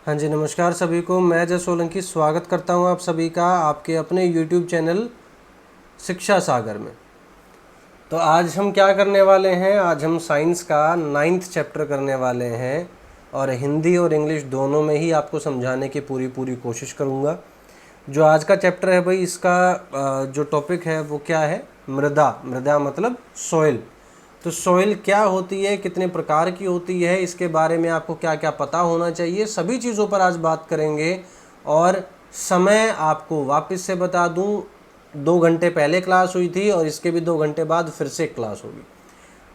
हाँ जी, नमस्कार सभी को। मैं जय सोलंकी स्वागत करता हूँ आप सभी का आपके अपने YouTube चैनल शिक्षा सागर में। तो आज हम क्या करने वाले हैं, आज हम साइंस का 9th चैप्टर करने वाले हैं और हिंदी और इंग्लिश दोनों में ही आपको समझाने की पूरी कोशिश करूँगा। जो आज का चैप्टर है भाई, इसका जो टॉपिक है वो क्या है, मृदा। मृदा मतलब सॉइल। तो सॉइल क्या होती है, कितने प्रकार की होती है, इसके बारे में आपको क्या क्या पता होना चाहिए, सभी चीज़ों पर आज बात करेंगे। और समय आपको वापस से बता दूं, 2 घंटे पहले क्लास हुई थी और इसके भी 2 घंटे बाद फिर से क्लास होगी।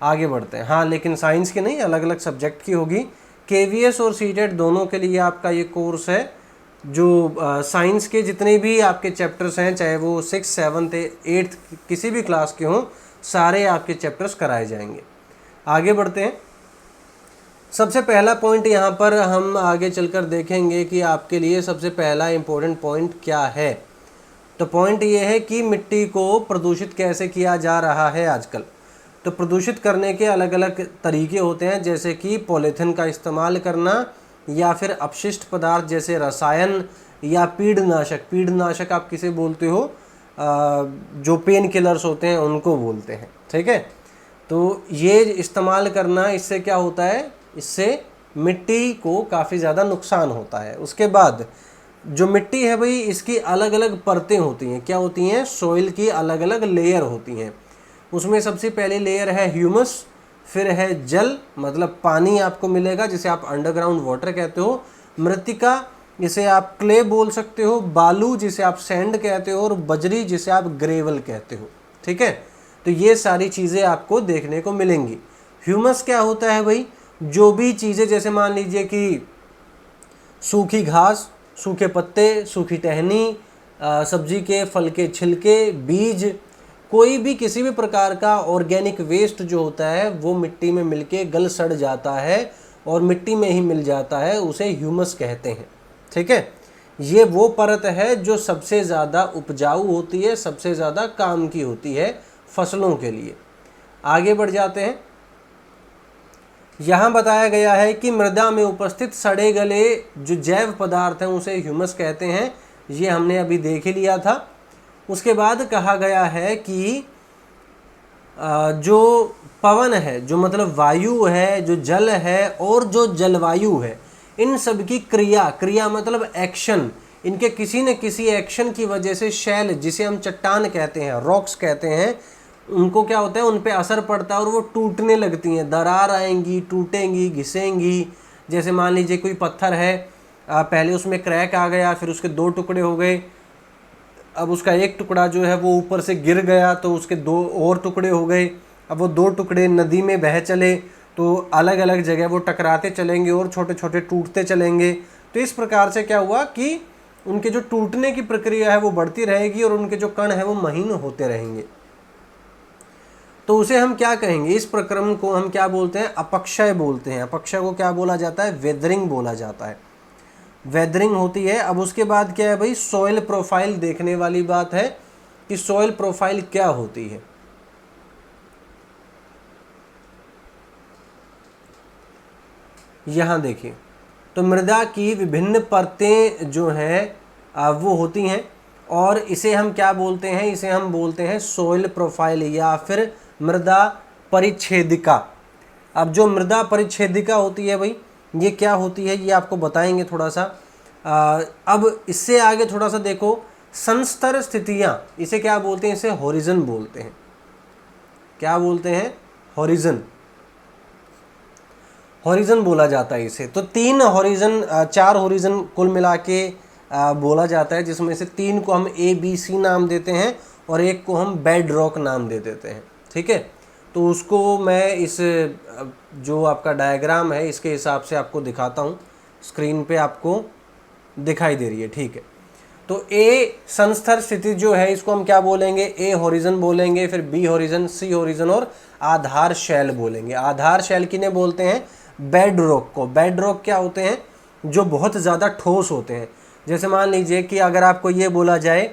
आगे बढ़ते हैं। हाँ, लेकिन साइंस की नहीं, अलग अलग सब्जेक्ट की होगी। केवीएस और सीटेट दोनों के लिए आपका ये कोर्स है। जो साइंस के जितने भी आपके चैप्टर्स हैं, चाहे वो 6, 7, 8 किसी भी क्लास के हों, सारे आपके चैप्टर्स कराए जाएंगे। आगे बढ़ते हैं। सबसे पहला पॉइंट यहाँ पर हम आगे चलकर देखेंगे कि आपके लिए सबसे पहला इम्पोर्टेंट पॉइंट क्या है। तो पॉइंट ये है कि मिट्टी को प्रदूषित कैसे किया जा रहा है आजकल। तो प्रदूषित करने के अलग अलग तरीके होते हैं, जैसे कि पॉलीथीन का इस्तेमाल करना या फिर अपशिष्ट पदार्थ जैसे रसायन या पीड़नाशक आप किसे बोलते हो, जो पेन किलर्स होते हैं उनको बोलते हैं। ठीक है, तो ये इस्तेमाल करना, इससे क्या होता है, इससे मिट्टी को काफ़ी ज़्यादा नुकसान होता है। उसके बाद जो मिट्टी है भाई, इसकी अलग अलग परतें होती हैं। क्या होती हैं? सॉइल की अलग अलग लेयर होती हैं। उसमें सबसे पहली लेयर है ह्यूमस, फिर है जल मतलब पानी आपको मिलेगा जिसे आप अंडरग्राउंड वाटर कहते हो, मृतिका जिसे आप क्ले बोल सकते हो, बालू जिसे आप सैंड कहते हो, और बजरी जिसे आप ग्रेवल कहते हो। ठीक है, तो ये सारी चीज़ें आपको देखने को मिलेंगी। ह्यूमस क्या होता है भाई? जो भी चीज़ें, जैसे मान लीजिए कि सूखी घास, सूखे पत्ते, सूखी टहनी, सब्जी के फल के छिलके, बीज, कोई भी किसी भी प्रकार का ऑर्गेनिक वेस्ट जो होता है वो मिट्टी में मिलके गल सड़ जाता है और मिट्टी में ही मिल जाता है, उसे ह्यूमस कहते हैं। ठीक है, ये वो परत है जो सबसे ज़्यादा उपजाऊ होती है, सबसे ज़्यादा काम की होती है फसलों के लिए। आगे बढ़ जाते हैं। यहाँ बताया गया है कि मृदा में उपस्थित सड़े गले जो जैव पदार्थ हैं उसे ह्यूमस कहते हैं। ये हमने अभी देख ही लिया था। उसके बाद कहा गया है कि जो पवन है, जो मतलब वायु है, जो जल है और जो जलवायु है, इन सब की क्रिया मतलब एक्शन, इनके किसी न किसी एक्शन की वजह से शैल, जिसे हम चट्टान कहते हैं, रॉक्स कहते हैं, उनको क्या होता है, उन पे असर पड़ता है और वो टूटने लगती हैं, दरार आएंगी, टूटेंगी, घिसेंगी। जैसे मान लीजिए कोई पत्थर है, पहले उसमें क्रैक आ गया, फिर उसके 2 टुकड़े हो गए, अब उसका एक टुकड़ा जो है वो ऊपर से गिर गया तो उसके 2 और टुकड़े हो गए। अब वो 2 टुकड़े नदी में बह चले तो अलग अलग जगह वो टकराते चलेंगे और छोटे छोटे टूटते चलेंगे। तो इस प्रकार से क्या हुआ कि उनके जो टूटने की प्रक्रिया है वो बढ़ती रहेगी और उनके जो कण है वो महीन होते रहेंगे। तो उसे हम क्या कहेंगे, इस प्रक्रम को हम क्या बोलते हैं? अपक्षय बोलते हैं। अपक्षय को क्या बोला जाता है? वेदरिंग बोला जाता है। वेदरिंग होती है। अब उसके बाद क्या है भाई? सॉइल प्रोफाइल देखने वाली बात है कि सॉइल प्रोफाइल क्या होती है। यहां देखिए, तो मृदा की विभिन्न परतें जो हैं वो होती हैं और इसे हम क्या बोलते हैं? इसे हम बोलते हैं सॉइल प्रोफाइल या फिर मृदा परिच्छेदिका। अब जो मृदा परिच्छेदिका होती है भाई, ये क्या होती है ये आपको बताएंगे थोड़ा सा। अब इससे आगे थोड़ा सा देखो, संस्तर स्थितियां, इसे क्या बोलते हैं? इसे हॉरिजन बोलते हैं। क्या बोलते हैं? हॉरिजन। हॉरिजन बोला जाता है इसे। तो 3 हॉरिजन, 4 हॉरिजन कुल मिला के बोला जाता है, जिसमें से 3 को हम ABC नाम देते हैं और एक को हम बेड रॉक नाम दे देते हैं। ठीक है, तो उसको मैं इस जो आपका डायग्राम है इसके हिसाब से आपको दिखाता हूँ। स्क्रीन पे आपको दिखाई दे रही है। ठीक है, तो ए संस्तर स्थिति जो है इसको हम क्या बोलेंगे? ए हॉरिजन बोलेंगे, फिर बी हॉरिजन, सी हॉरिजन और आधार शैल बोलेंगे। आधार शैल किन्हें बोलते हैं? बेड रॉक को। बेड रॉक क्या होते हैं? जो बहुत ज़्यादा ठोस होते हैं। जैसे मान लीजिए कि अगर आपको ये बोला जाए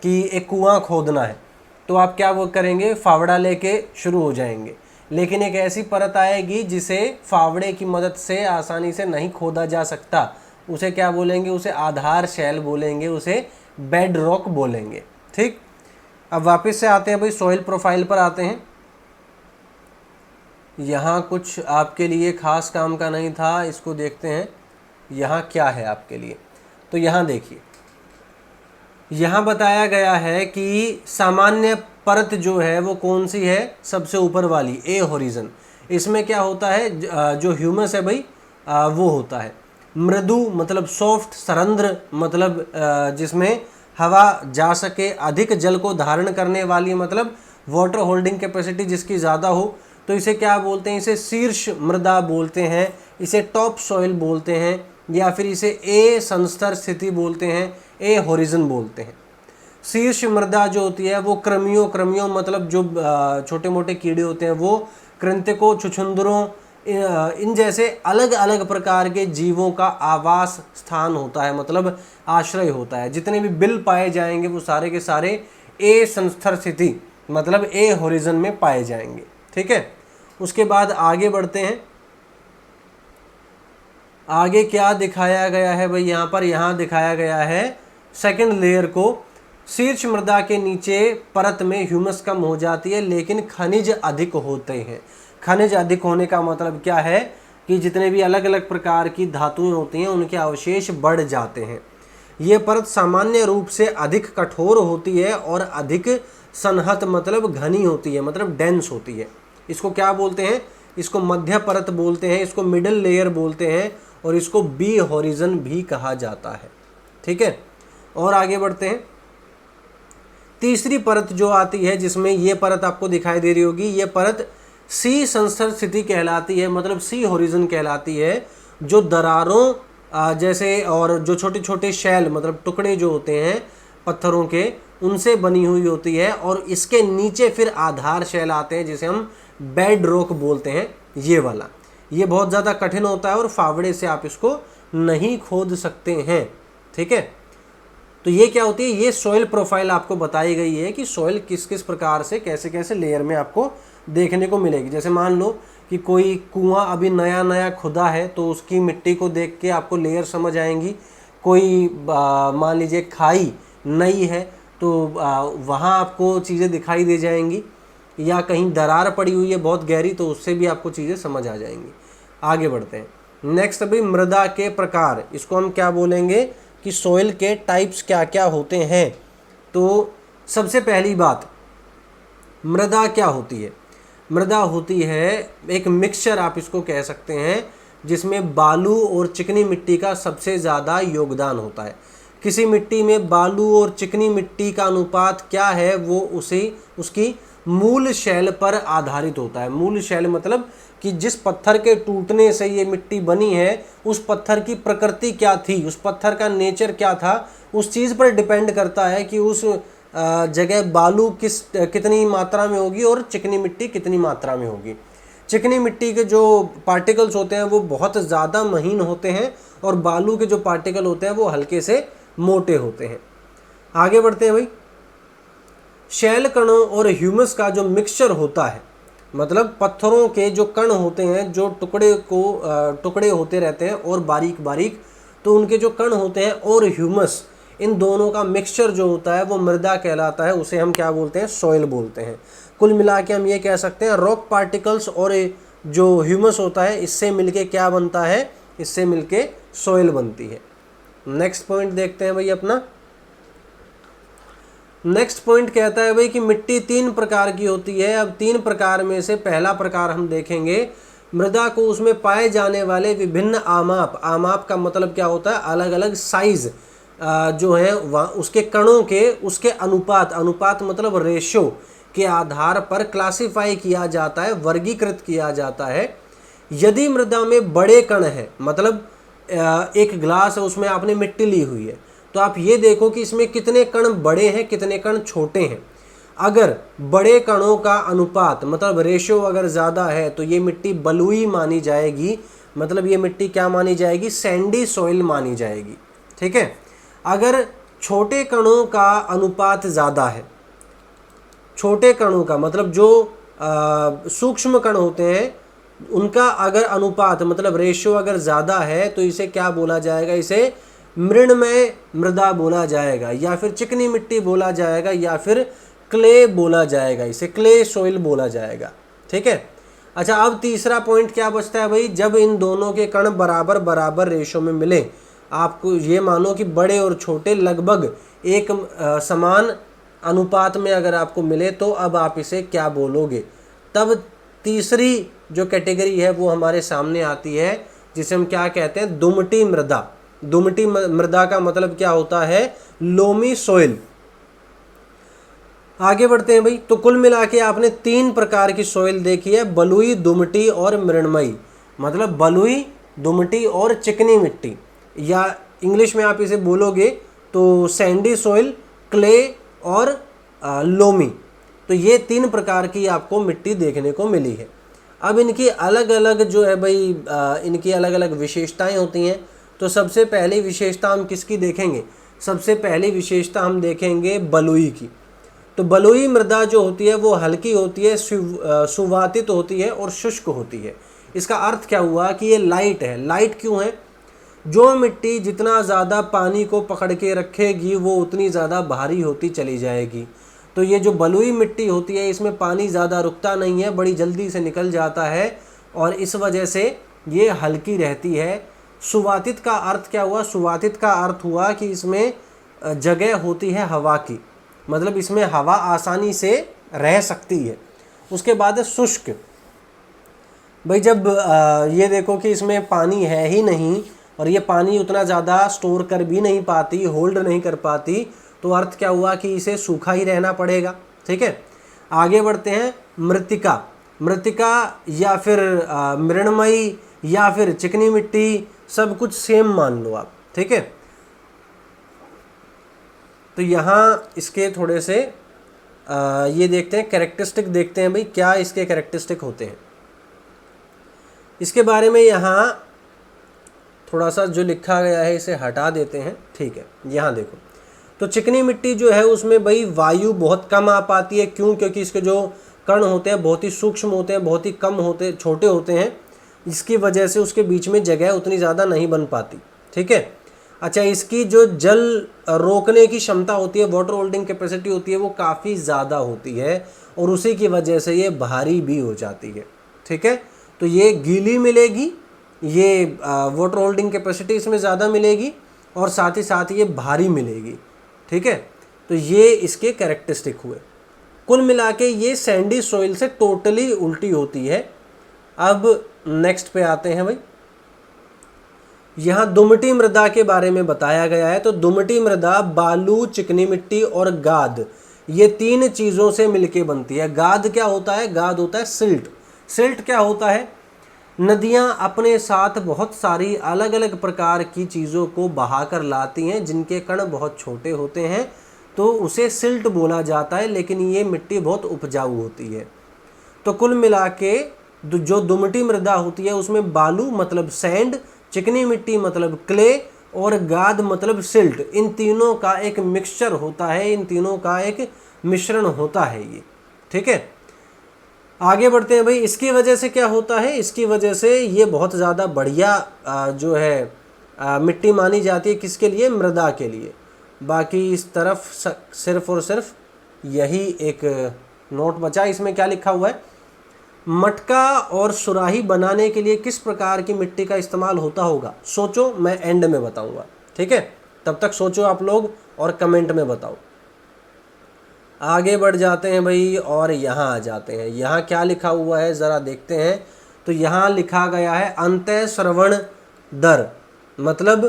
कि एक कुआं खोदना है तो आप क्या वो करेंगे? फावड़ा लेके शुरू हो जाएंगे, लेकिन एक ऐसी परत आएगी जिसे फावड़े की मदद से आसानी से नहीं खोदा जा सकता, उसे क्या बोलेंगे, उसे आधार शैल बोलेंगे, उसे बेड रॉक बोलेंगे। ठीक, अब वापस से आते हैं भाई, सॉइल प्रोफाइल पर आते हैं। यहाँ कुछ आपके लिए खास काम का नहीं था, इसको देखते हैं यहाँ क्या है आपके लिए। तो यहाँ देखिए, यहाँ बताया गया है कि सामान्य परत जो है वो कौन सी है, सबसे ऊपर वाली ए होरिजन। इसमें क्या होता है, जो ह्यूमस है भाई वो होता है। मृदु मतलब सॉफ्ट, सरंध्र मतलब जिसमें हवा जा सके, अधिक जल को धारण करने वाली मतलब वाटर होल्डिंग कैपेसिटी जिसकी ज़्यादा हो, तो इसे क्या बोलते हैं, इसे शीर्ष मृदा बोलते हैं, इसे टॉप सॉइल बोलते हैं, या फिर इसे ए संस्तर स्थिति बोलते हैं, ए होरिजन बोलते हैं। शीर्ष मृदा जो होती है वो कृमियों मतलब जो छोटे मोटे कीड़े होते हैं वो, कृंतकों, छुछुंदरों, इन जैसे अलग अलग प्रकार के जीवों का आवास स्थान होता है, मतलब आश्रय होता है। जितने भी बिल पाए जाएंगे वो सारे के सारे ए संस्तर स्थिति मतलब ए होरिजन में पाए जाएंगे। ठीक है, उसके बाद आगे बढ़ते हैं। आगे क्या दिखाया गया है भाई, यहाँ पर यहाँ दिखाया गया है सेकंड लेयर को। शीर्ष मृदा के नीचे परत में ह्यूमस कम हो जाती है लेकिन खनिज अधिक होते हैं। खनिज अधिक होने का मतलब क्या है कि जितने भी अलग अलग प्रकार की धातुएं होती हैं उनके अवशेष बढ़ जाते हैं। ये परत सामान्य रूप से अधिक कठोर होती है और अधिक सनहत मतलब घनी होती है, मतलब डेंस होती है। इसको क्या बोलते हैं, इसको मध्य परत बोलते हैं, इसको मिडिल लेयर बोलते हैं, और इसको बी होरिजन भी कहा जाता है। ठीक है, और आगे बढ़ते हैं। तीसरी परत जो आती है, जिसमें ये परत आपको दिखाई दे रही होगी, ये परत सी संस्तर स्थिति कहलाती है, मतलब सी होरिजन कहलाती है, जो दरारों जैसे और जो छोटे छोटे शैल मतलब टुकड़े जो होते हैं पत्थरों के, उनसे बनी हुई होती है। और इसके नीचे फिर आधार शैल आते हैं जिसे हम बेड रॉक बोलते हैं, ये वाला। ये बहुत ज़्यादा कठिन होता है और फावड़े से आप इसको नहीं खोद सकते हैं। ठीक है, तो ये क्या होती है, ये सॉइल प्रोफाइल आपको बताई गई है कि सॉइल किस किस प्रकार से कैसे कैसे लेयर में आपको देखने को मिलेगी। जैसे मान लो कि कोई कुआं अभी नया नया खुदा है तो उसकी मिट्टी को देख के आपको लेयर समझ आएंगी। कोई मान लीजिए खाई नई है तो वहाँ आपको चीज़ें दिखाई दे जाएंगी, या कहीं दरार पड़ी हुई है बहुत गहरी तो उससे भी आपको चीज़ें समझ आ जाएंगी। आगे बढ़ते हैं। नेक्स्ट अभी मृदा के प्रकार, इसको हम क्या बोलेंगे कि सॉइल के टाइप्स क्या क्या होते हैं। तो सबसे पहली बात, मृदा क्या होती है, मृदा होती है एक मिक्सचर, आप इसको कह सकते हैं, जिसमें बालू और चिकनी मिट्टी का सबसे ज़्यादा योगदान होता है। किसी मिट्टी में बालू और चिकनी मिट्टी का अनुपात क्या है वो उसकी मूल शैल पर आधारित होता है। मूल शैल मतलब कि जिस पत्थर के टूटने से ये मिट्टी बनी है उस पत्थर की प्रकृति क्या थी, उस पत्थर का नेचर क्या था, उस चीज़ पर डिपेंड करता है कि उस जगह बालू कितनी मात्रा में होगी और चिकनी मिट्टी कितनी मात्रा में होगी। चिकनी मिट्टी के जो पार्टिकल्स होते हैं वो बहुत ज़्यादा महीन होते हैं और बालू के जो पार्टिकल होते हैं वो हल्के से मोटे होते हैं। आगे बढ़ते हैं भाई। शैल कणों और ह्यूमस का जो मिक्सचर होता है, मतलब पत्थरों के जो कण होते हैं जो टुकड़े होते रहते हैं और बारीक बारीक, तो उनके जो कण होते हैं और ह्यूमस, इन दोनों का मिक्सचर जो होता है वो मृदा कहलाता है। उसे हम क्या बोलते हैं, सॉइल बोलते हैं। कुल मिला के हम ये कह सकते हैं रॉक पार्टिकल्स और जो ह्यूमस होता है इससे मिलके क्या बनता है, इससे मिलके सॉइल बनती है। नेक्स्ट पॉइंट देखते हैं भाई अपना। नेक्स्ट पॉइंट कहता है भाई कि मिट्टी 3 प्रकार की होती है। अब 3 प्रकार में से पहला प्रकार हम देखेंगे, मृदा को उसमें पाए जाने वाले विभिन्न आमाप। आमाप का मतलब क्या होता है, अलग अलग साइज जो है उसके कणों के, उसके अनुपात मतलब रेशो के आधार पर क्लासिफाई किया जाता है, वर्गीकृत किया जाता है। यदि मृदा में बड़े कण हैं, मतलब एक ग्लास है उसमें आपने मिट्टी ली हुई है, तो आप ये देखो कि इसमें कितने कण बड़े हैं कितने कण छोटे हैं। अगर बड़े कणों का अनुपात मतलब रेशो अगर ज़्यादा है तो ये मिट्टी बलुई मानी जाएगी, मतलब ये मिट्टी क्या मानी जाएगी, सैंडी सॉइल मानी जाएगी। ठीक है। अगर छोटे कणों का अनुपात ज़्यादा है, छोटे कणों का मतलब जो सूक्ष्म कण होते हैं उनका अगर अनुपात मतलब रेशियो अगर ज़्यादा है तो इसे क्या बोला जाएगा, इसे मृणमय मृदा बोला जाएगा, या फिर चिकनी मिट्टी बोला जाएगा, या फिर क्ले बोला जाएगा, इसे क्ले सोइल बोला जाएगा। ठीक है। अच्छा, अब तीसरा पॉइंट क्या बचता है भाई, जब इन दोनों के कण बराबर बराबर रेशो में मिले, आपको ये मानो कि बड़े और छोटे लगभग एक समान अनुपात में अगर आपको मिले, तो अब आप इसे क्या बोलोगे। तब तीसरी जो कैटेगरी है वो हमारे सामने आती है, जिसे हम क्या कहते हैं, दुमटी मृदा। दुमटी मृदा का मतलब क्या होता है, लोमी सॉइल। आगे बढ़ते हैं भाई। तो कुल मिला के आपने 3 प्रकार की सॉइल देखी है, बलुई, दुमटी और मृणमयी। मतलब बलुई, दुमटी और चिकनी मिट्टी, या इंग्लिश में आप इसे बोलोगे तो सैंडी सॉइल, क्ले और लोमी। तो ये 3 प्रकार की आपको मिट्टी देखने को मिली है। अब इनकी अलग अलग जो है भाई, इनकी अलग अलग विशेषताएं होती हैं। तो सबसे पहली विशेषता हम किसकी देखेंगे, सबसे पहली विशेषता हम देखेंगे बलुई की। तो बलुई मृदा जो होती है वो हल्की होती है, सुवातित होती है और शुष्क होती है। इसका अर्थ क्या हुआ कि ये लाइट है। लाइट क्यों है, जो मिट्टी जितना ज़्यादा पानी को पकड़ के रखेगी वो उतनी ज़्यादा भारी होती चली जाएगी। तो ये जो बलुई मिट्टी होती है इसमें पानी ज़्यादा रुकता नहीं है, बड़ी जल्दी से निकल जाता है, और इस वजह से ये हल्की रहती है। सुवातित का अर्थ क्या हुआ, सुवातित का अर्थ हुआ कि इसमें जगह होती है हवा की, मतलब इसमें हवा आसानी से रह सकती है। उसके बाद है शुष्क। भाई जब ये देखो कि इसमें पानी है ही नहीं, और ये पानी उतना ज़्यादा स्टोर कर भी नहीं पाती, होल्ड नहीं कर पाती, तो अर्थ क्या हुआ कि इसे सूखा ही रहना पड़ेगा। ठीक है। आगे बढ़ते हैं। मृत्तिका। मृत्तिका या फिर मृणमयी या फिर चिकनी मिट्टी, सब कुछ सेम मान लो आप। ठीक है। तो यहाँ इसके थोड़े से ये देखते हैं, कैरेक्टरिस्टिक देखते हैं भाई, क्या इसके कैरेक्टरिस्टिक होते हैं। इसके बारे में यहाँ थोड़ा सा जो लिखा गया है इसे हटा देते हैं। ठीक है। यहाँ देखो, तो चिकनी मिट्टी जो है उसमें भाई वायु बहुत कम आ पाती है। क्यों, क्योंकि इसके जो कण होते हैं बहुत ही सूक्ष्म होते हैं, बहुत ही कम होते, छोटे होते हैं, इसकी वजह से उसके बीच में जगह उतनी ज़्यादा नहीं बन पाती। ठीक है। अच्छा, इसकी जो जल रोकने की क्षमता होती है, वाटर होल्डिंग कैपेसिटी होती है, वो काफ़ी ज़्यादा होती है, और उसी की वजह से ये भारी भी हो जाती है। ठीक है। तो ये गीली मिलेगी, ये वाटर होल्डिंग कैपेसिटी इसमें ज़्यादा मिलेगी, और साथ ही साथ ये भारी मिलेगी। ठीक है। तो ये इसके कैरेक्टरिस्टिक हुए। कुल मिला के ये सैंडी सॉइल से टोटली उल्टी होती है। अब नेक्स्ट पे आते हैं भाई। यहाँ दुमटी मृदा के बारे में बताया गया है। तो दुमटी मृदा बालू, चिकनी मिट्टी और गाद, ये 3 चीज़ों से मिलके बनती है। गाद क्या होता है, गाद होता है सिल्ट। सिल्ट क्या होता है, नदियाँ अपने साथ बहुत सारी अलग अलग प्रकार की चीज़ों को बहाकर लाती हैं, जिनके कण बहुत छोटे होते हैं, तो उसे सिल्ट बोला जाता है। लेकिन ये मिट्टी बहुत उपजाऊ होती है। तो कुल मिला के जो दुमटी मृदा होती है उसमें बालू मतलब सैंड, चिकनी मिट्टी मतलब क्ले, और गाद मतलब सिल्ट, इन तीनों का एक मिक्सचर होता है, इन तीनों का एक मिश्रण होता है ये। ठीक है। आगे बढ़ते हैं भाई। इसकी वजह से क्या होता है, इसकी वजह से ये बहुत ज़्यादा बढ़िया जो है मिट्टी मानी जाती है। किसके लिए, मृदा के लिए। बाकी इस तरफ सिर्फ और सिर्फ यही एक नोट बचा। इसमें क्या लिखा हुआ है, मटका और सुराही बनाने के लिए किस प्रकार की मिट्टी का इस्तेमाल होता होगा, सोचो, मैं एंड में बताऊंगा। ठीक है। तब तक सोचो आप लोग और कमेंट में बताओ। आगे बढ़ जाते हैं भाई, और यहाँ आ जाते हैं। यहाँ क्या लिखा हुआ है ज़रा देखते हैं। तो यहाँ लिखा गया है अंतःस्रवण दर, मतलब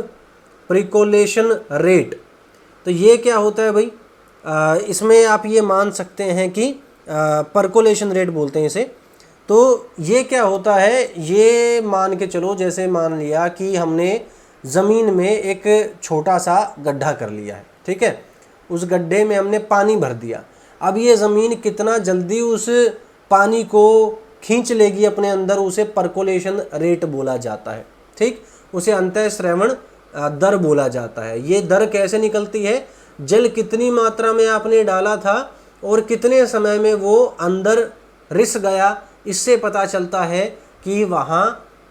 प्रिकोलेशन रेट। तो ये क्या होता है भाई, इसमें आप ये मान सकते हैं कि परकोलेशन रेट बोलते हैं इसे। तो ये क्या होता है, ये मान के चलो, जैसे मान लिया कि हमने ज़मीन में एक छोटा सा गड्ढा कर लिया है। ठीक है। उस गड्ढे में हमने पानी भर दिया। अब ये ज़मीन कितना जल्दी उस पानी को खींच लेगी अपने अंदर, उसे परकोलेशन रेट बोला जाता है। ठीक, उसे अंतःस्रवण दर बोला जाता है। ये दर कैसे निकलती है, जल कितनी मात्रा में आपने डाला था और कितने समय में वो अंदर रिस गया, इससे पता चलता है कि वहाँ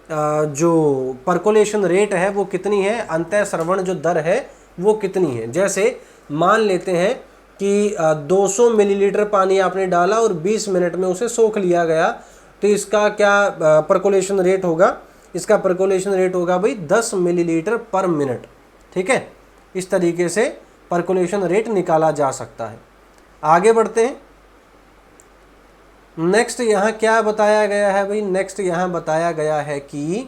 जो परकोलेशन रेट है वो कितनी है, अंतःस्रवण जो दर है वो कितनी है। जैसे मान लेते हैं कि 200 मिलीलीटर पानी आपने डाला और 20 मिनट में उसे सोख लिया गया, तो इसका क्या परकोलेशन रेट होगा, इसका परकोलेशन रेट होगा भाई 10 मिलीलीटर पर मिनट। ठीक है, इस तरीके से परकोलेशन रेट निकाला जा सकता है। आगे बढ़ते हैं। नेक्स्ट यहाँ क्या बताया गया है भाई, नेक्स्ट यहाँ बताया गया है कि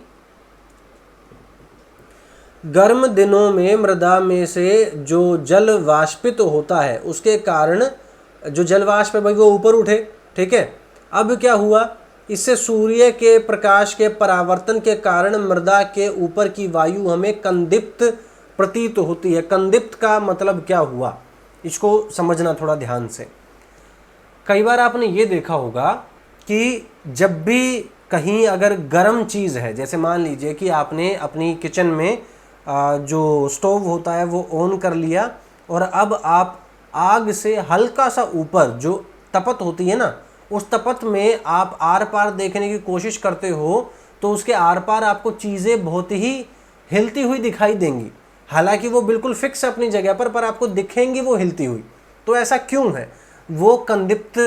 गर्म दिनों में मृदा में से जो जल वाष्पित होता है उसके कारण जो जल वाष्प है भाई वो ऊपर उठे। ठीक है, अब क्या हुआ, इससे सूर्य के प्रकाश के परावर्तन के कारण मृदा के ऊपर की वायु हमें कंदिप्त प्रतीत होती है। कंदिप्त का मतलब क्या हुआ, इसको समझना थोड़ा ध्यान से। कई बार आपने ये देखा होगा कि जब भी कहीं अगर गर्म चीज़ है, जैसे मान लीजिए कि आपने अपनी किचन में जो स्टोव होता है वो ऑन कर लिया और अब आप आग से हल्का सा ऊपर जो तपत होती है ना, उस तपत में आप आर पार देखने की कोशिश करते हो तो उसके आर पार आपको चीज़ें बहुत ही हिलती हुई दिखाई देंगी। हालांकि वो बिल्कुल फिक्स अपनी जगह पर आपको दिखेंगी वो हिलती हुई। तो ऐसा क्यों है, वो कंदिप्त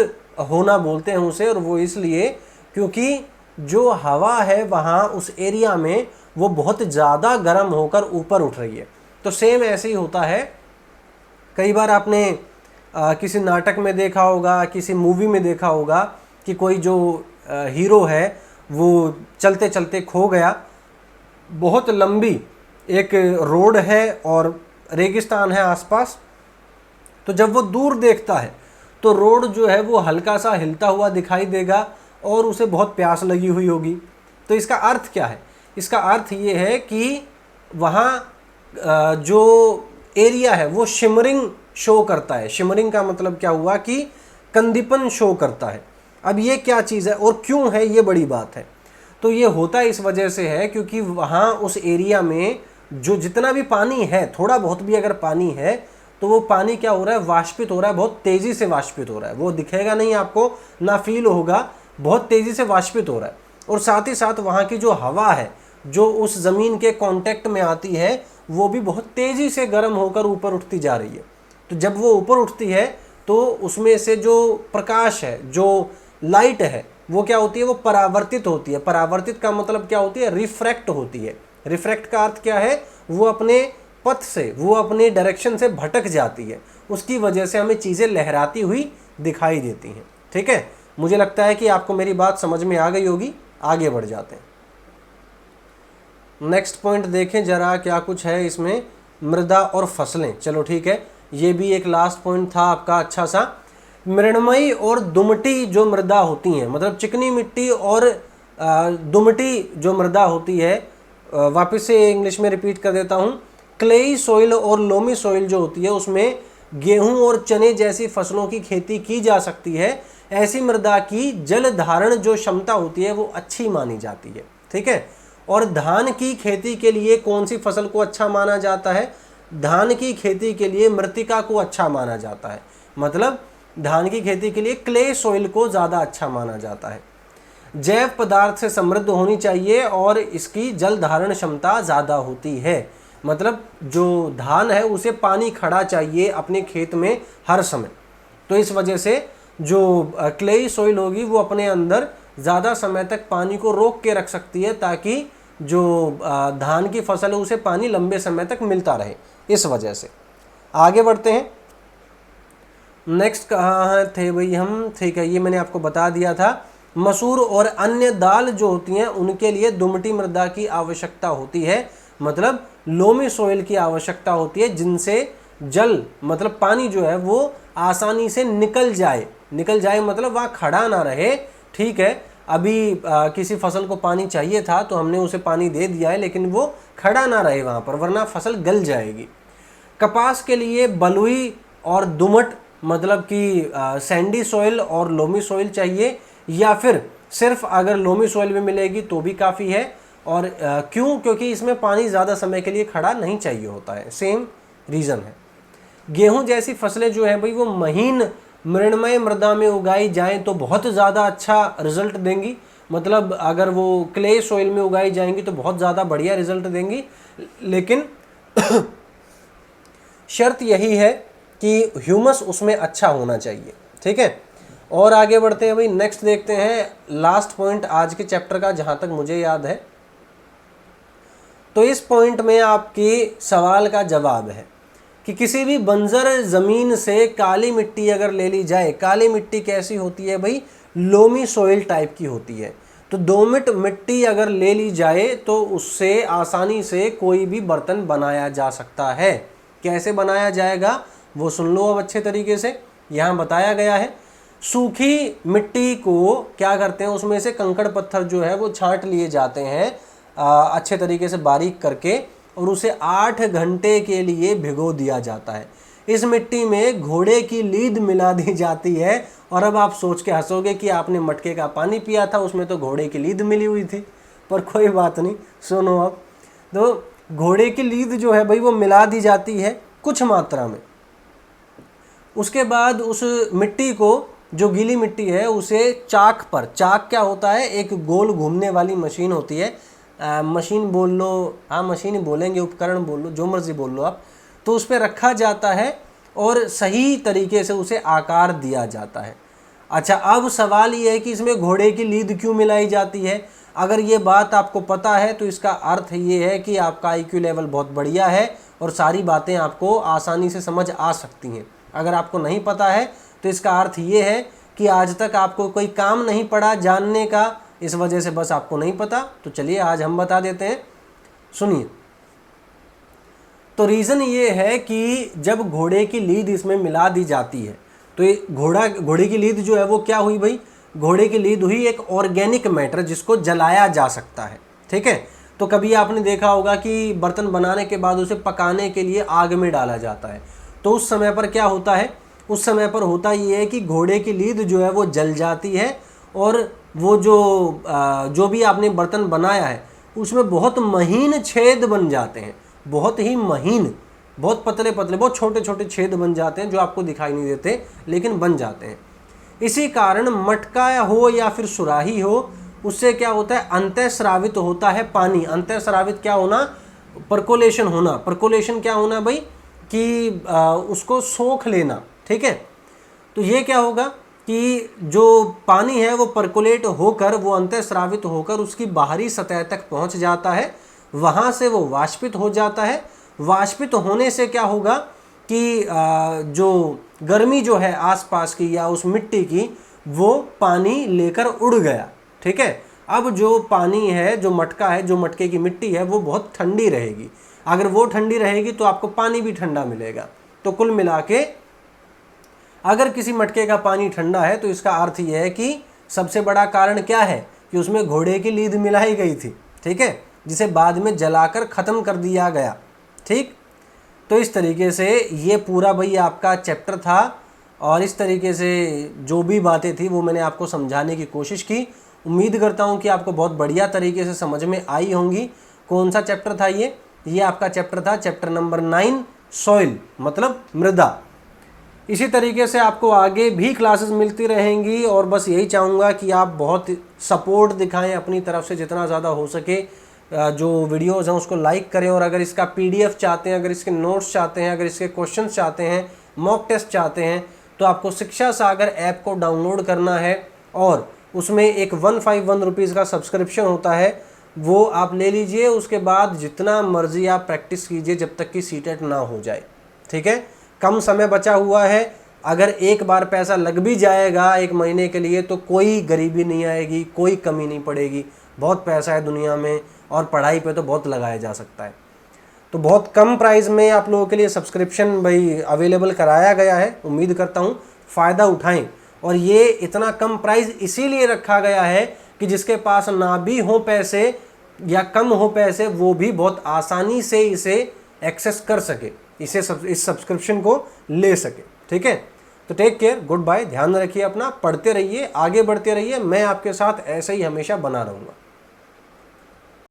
होना बोलते हैं उसे, और वो इसलिए क्योंकि जो हवा है वहाँ उस एरिया में वो बहुत ज़्यादा गर्म होकर ऊपर उठ रही है। तो सेम ऐसे ही होता है। कई बार आपने किसी नाटक में देखा होगा, किसी मूवी में देखा होगा कि कोई जो हीरो है वो चलते चलते खो गया, बहुत लंबी एक रोड है और रेगिस्तान है आसपास, तो जब वो दूर देखता है तो रोड जो है वो हल्का सा हिलता हुआ दिखाई देगा और उसे बहुत प्यास लगी हुई होगी। तो इसका अर्थ क्या है, इसका अर्थ ये है कि वहाँ जो एरिया है वो शिमरिंग शो करता है। शिमरिंग का मतलब क्या हुआ कि कंदीपन शो करता है। अब ये क्या चीज़ है और क्यों है, ये बड़ी बात है। तो ये होता इस वजह से है क्योंकि वहाँ उस एरिया में जो जितना भी पानी है, थोड़ा बहुत भी अगर पानी है तो वो पानी क्या हो रहा है, वाष्पित हो रहा है, बहुत तेज़ी से वाष्पित हो रहा है। वो दिखेगा नहीं आपको, ना फील होगा, बहुत तेज़ी से वाष्पित हो रहा है। और साथ ही साथ वहाँ की जो हवा है जो उस ज़मीन के कांटेक्ट में आती है वो भी बहुत तेज़ी से गर्म होकर ऊपर उठती जा रही है। तो जब वो ऊपर उठती है तो उसमें से जो प्रकाश है, जो लाइट है, वो क्या होती है, वो परावर्तित होती है। परावर्तित का मतलब क्या होती है, रिफ्रैक्ट होती है। रिफ्रैक्ट का अर्थ क्या है, वो अपने पथ से, वो अपने डायरेक्शन से भटक जाती है। उसकी वजह से हमें चीज़ें लहराती हुई दिखाई देती हैं। ठीक है, मुझे लगता है कि आपको मेरी बात समझ में आ गई होगी। आगे बढ़ जाते हैं। नेक्स्ट पॉइंट देखें जरा क्या कुछ है इसमें, मृदा और फसलें। चलो ठीक है, ये भी एक लास्ट पॉइंट था आपका अच्छा सा। मृणमयी और दुमटी जो मृदा होती हैं, मतलब चिकनी मिट्टी और दुमटी जो मृदा होती है, वापस से इंग्लिश में रिपीट कर देता हूँ, क्लेई सॉइल और लोमी सॉइल जो होती है उसमें गेहूं और चने जैसी फसलों की खेती की जा सकती है। ऐसी मृदा की जल धारण जो क्षमता होती है वो अच्छी मानी जाती है। ठीक है, और धान की खेती के लिए कौन सी फसल को अच्छा माना जाता है, धान की खेती के लिए मृतिका को अच्छा माना जाता है। मतलब धान की खेती के लिए क्ले सॉइल को ज़्यादा अच्छा माना जाता है। जैव पदार्थ से समृद्ध होनी चाहिए और इसकी जल धारण क्षमता ज़्यादा होती है। मतलब जो धान है उसे पानी खड़ा चाहिए अपने खेत में हर समय। तो इस वजह से जो क्लेई सॉइल होगी वो अपने अंदर ज़्यादा समय तक पानी को रोक के रख सकती है, ताकि जो धान की फसल है उसे पानी लंबे समय तक मिलता रहे। इस वजह से आगे बढ़ते हैं। नेक्स्ट कहाँ थे भाई हम, ठीक है, ये मैंने आपको बता दिया था। मसूर और अन्य दाल जो होती हैं उनके लिए दुमटी मृदा की आवश्यकता होती है, मतलब लोमी सॉइल की आवश्यकता होती है, जिनसे जल मतलब पानी जो है वो आसानी से निकल जाए। निकल जाए मतलब वहाँ खड़ा ना रहे। ठीक है, अभी किसी फसल को पानी चाहिए था तो हमने उसे पानी दे दिया है, लेकिन वो खड़ा ना रहे वहाँ पर, वरना फसल गल जाएगी। कपास के लिए बलुई और दुमट मतलब कि सैंडी सॉइल और लोमी सॉइल चाहिए, या फिर सिर्फ अगर लोमी सॉइल में मिलेगी तो भी काफ़ी है। और क्यों, क्योंकि इसमें पानी ज़्यादा समय के लिए खड़ा नहीं चाहिए होता है। सेम रीज़न है। गेहूं जैसी फसलें जो है भाई वो महीन मृणमय मृदा में उगाई जाएं तो बहुत ज़्यादा अच्छा रिजल्ट देंगी। मतलब अगर वो क्ले सॉइल में उगाई जाएंगी तो बहुत ज़्यादा बढ़िया रिजल्ट देंगी, लेकिन शर्त यही है कि ह्यूमस उसमें अच्छा होना चाहिए। ठीक है, और आगे बढ़ते हैं भाई, नेक्स्ट देखते हैं लास्ट पॉइंट आज के चैप्टर का जहाँ तक मुझे याद है। तो इस पॉइंट में आपके सवाल का जवाब है कि किसी भी बंजर ज़मीन से काली मिट्टी अगर ले ली जाए, काली मिट्टी कैसी होती है भाई, लोमी सॉइल टाइप की होती है। तो दोमट मिट्टी अगर ले ली जाए तो उससे आसानी से कोई भी बर्तन बनाया जा सकता है। कैसे बनाया जाएगा वो सुन लो अब अच्छे तरीके से, यहाँ बताया गया है। सूखी मिट्टी को क्या करते हैं, उसमें से कंकड़ पत्थर जो है वो छांट लिए जाते हैं अच्छे तरीके से बारीक करके, और उसे 8 घंटे के लिए भिगो दिया जाता है। इस मिट्टी में घोड़े की लीद मिला दी जाती है। और अब आप सोच के हंसोगे कि आपने मटके का पानी पिया था, उसमें तो घोड़े की लीद मिली हुई थी, पर कोई बात नहीं, सुनो अब। तो घोड़े की लीद जो है भाई वो मिला दी जाती है कुछ मात्रा में। उसके बाद उस मिट्टी को, जो गीली मिट्टी है, उसे चाक पर, चाक क्या होता है, एक गोल घूमने वाली मशीन होती है, मशीन बोल लो, हाँ मशीन ही बोलेंगे, उपकरण बोल लो, जो मर्जी बोल लो आप, तो उस पर रखा जाता है और सही तरीके से उसे आकार दिया जाता है। अच्छा, अब सवाल ये है कि इसमें घोड़े की लीद क्यों मिलाई जाती है। अगर ये बात आपको पता है तो इसका अर्थ ये है कि आपका IQ लेवल बहुत बढ़िया है और सारी बातें आपको आसानी से समझ आ सकती हैं। अगर आपको नहीं पता है तो इसका अर्थ ये है कि आज तक आपको कोई काम नहीं पड़ा जानने का, इस वजह से बस आपको नहीं पता। तो चलिए आज हम बता देते हैं, सुनिए। तो रीज़न ये है कि जब घोड़े की लीद इसमें मिला दी जाती है तो ये घोड़े की लीद जो है वो क्या हुई भाई, घोड़े की लीद हुई एक ऑर्गेनिक मैटर जिसको जलाया जा सकता है। ठीक है, तो कभी आपने देखा होगा कि बर्तन बनाने के बाद उसे पकाने के लिए आग में डाला जाता है, तो उस समय पर क्या होता है, उस समय पर होता ये है कि घोड़े की लीद जो है वो जल जाती है और वो जो भी आपने बर्तन बनाया है उसमें बहुत महीन छेद बन जाते हैं, बहुत ही महीन, बहुत पतले पतले, बहुत छोटे छोटे छेद बन जाते हैं जो आपको दिखाई नहीं देते लेकिन बन जाते हैं। इसी कारण मटका हो या फिर सुराही हो, उससे क्या होता है, अंतःस्रावित होता है पानी। अंतःस्रावित क्या होना, परकोलेशन होना। परकोलेशन क्या होना भाई, कि उसको सोख लेना। ठीक है, तो ये क्या होगा कि जो पानी है वो परकोलेट होकर, वो अंतःस्रावित होकर उसकी बाहरी सतह तक पहुंच जाता है, वहाँ से वो वाष्पित हो जाता है। वाष्पित होने से क्या होगा कि जो गर्मी जो है आसपास की या उस मिट्टी की, वो पानी लेकर उड़ गया। ठीक है, अब जो पानी है, जो मटका है, जो मटके की मिट्टी है, वो बहुत ठंडी रहेगी। अगर वो ठंडी रहेगी तो आपको पानी भी ठंडा मिलेगा। तो कुल मिला के अगर किसी मटके का पानी ठंडा है तो इसका अर्थ यह है कि सबसे बड़ा कारण क्या है कि उसमें घोड़े की लीद मिलाई गई थी। ठीक है, जिसे बाद में जलाकर ख़त्म कर दिया गया। ठीक, तो इस तरीके से ये पूरा भाई आपका चैप्टर था और इस तरीके से जो भी बातें थी वो मैंने आपको समझाने की कोशिश की। उम्मीद करता हूँ कि आपको बहुत बढ़िया तरीके से समझ में आई होंगी। कौन सा चैप्टर था ये आपका चैप्टर था चैप्टर नंबर 9, सॉइल मतलब मृदा। इसी तरीके से आपको आगे भी क्लासेस मिलती रहेंगी और बस यही चाहूँगा कि आप बहुत सपोर्ट दिखाएं अपनी तरफ से, जितना ज़्यादा हो सके। जो वीडियोस हैं उसको लाइक करें और अगर इसका PDF चाहते हैं, अगर इसके नोट्स चाहते हैं, अगर इसके क्वेश्चंस चाहते हैं, मॉक टेस्ट चाहते हैं, तो आपको शिक्षा सागर ऐप को डाउनलोड करना है और उसमें एक 151 रुपीज़ का सब्सक्रिप्शन होता है, वो आप ले लीजिए। उसके बाद जितना मर्जी आप प्रैक्टिस कीजिए जब तक कि सीटेट ना हो जाए। ठीक है, कम समय बचा हुआ है। अगर एक बार पैसा लग भी जाएगा 1 महीने के लिए तो कोई गरीबी नहीं आएगी, कोई कमी नहीं पड़ेगी। बहुत पैसा है दुनिया में और पढ़ाई पे तो बहुत लगाया जा सकता है। तो बहुत कम प्राइस में आप लोगों के लिए सब्सक्रिप्शन भाई अवेलेबल कराया गया है। उम्मीद करता हूँ फ़ायदा उठाएं। और ये इतना कम प्राइस इसीलिए रखा गया है कि जिसके पास ना भी हो पैसे या कम हो पैसे, वो भी बहुत आसानी से इसे एक्सेस कर सके, इस सब्सक्रिप्शन को ले सके। ठीक है, तो टेक केयर, गुड बाय, ध्यान रखिए अपना, पढ़ते रहिए, आगे बढ़ते रहिए। मैं आपके साथ ऐसे ही हमेशा बना रहूँगा।